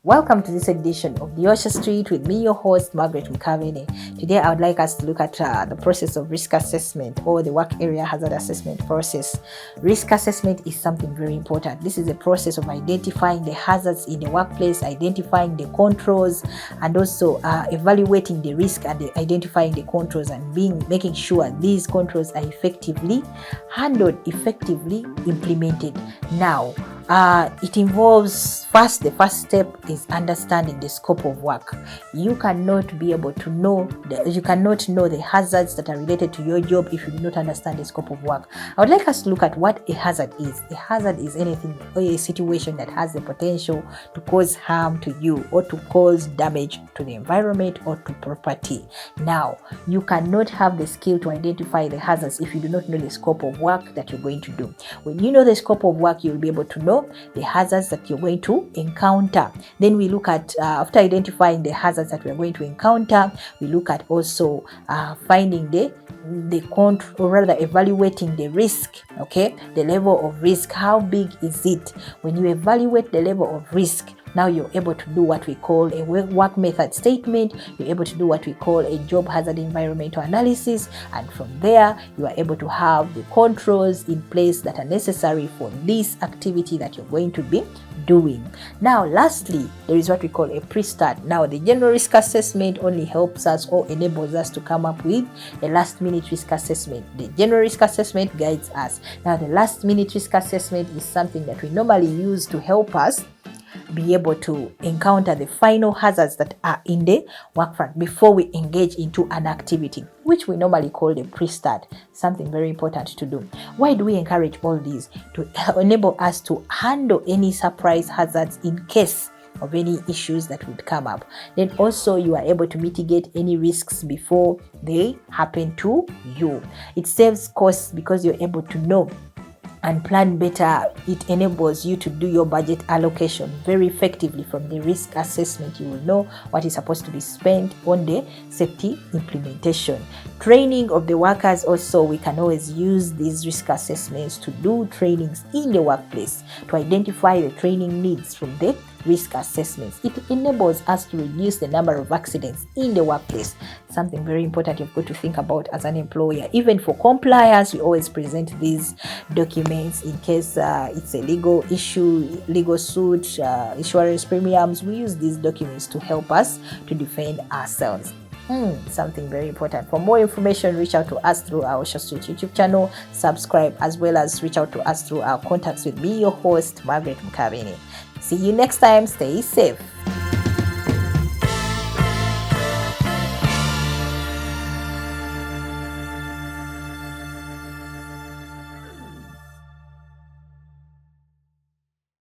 Welcome to this edition of the Osha Street with me, your host, Margaret Mkavene. Today, I would like us to look at the process of risk assessment or the work area hazard assessment process. Risk assessment is something very important. This is a process of identifying the hazards in the workplace, identifying the controls, and also evaluating the risk and identifying the controls and making sure these controls are effectively handled, effectively implemented. Now, it involves the first step is understanding the scope of work. You cannot know the hazards that are related to your job if you do not understand the scope of work. I would like us to look at what a hazard is. A hazard is anything or a situation that has the potential to cause harm to you or to cause damage to the environment or to property. Now, you cannot have the skill to identify the hazards if you do not know the scope of work that you're going to do. When you know the scope of work, you'll be able to know the hazards that you're going to encounter. Then we look at, after identifying the hazards that we're going to encounter, we look at also finding the control, or rather evaluating the risk. Okay, the level of risk, how big is it? When you evaluate the level of risk, now you're able to do what we call a work method statement. You're able to do what we call a job hazard environmental analysis, and from there you are able to have the controls in place that are necessary for this activity that you're going to be doing. Now, lastly, there is what we call a pre-start. Now, the general risk assessment only helps us or enables us to come up with a last-minute risk assessment. The general risk assessment guides us. Now, the last-minute risk assessment is something that we normally use to help us be able to encounter the final hazards that are in the work front before we engage into an activity, which we normally call the pre-start. Something very important to do. Why do we encourage all these? To enable us to handle any surprise hazards in case of any issues that would come up. Then also you are able to mitigate any risks before they happen to you. It saves costs because you're able to know and plan better. It enables you to do your budget allocation very effectively. From the risk assessment, you will know what is supposed to be spent on the safety implementation. Training of the workers also, we can always use these risk assessments to do trainings in the workplace to identify the training needs from the risk assessments. It enables us to reduce the number of accidents in the workplace. Something very important you've got to think about as an employer. Even for compliance, we always present these documents in case it's a legal issue, legal suit, insurance premiums. We use these documents to help us to defend ourselves. Something very important. For more information, reach out to us through our Osha Street YouTube channel, subscribe, as well as reach out to us through our contacts with me, your host, Margaret Mkavene. See you next time. Stay safe.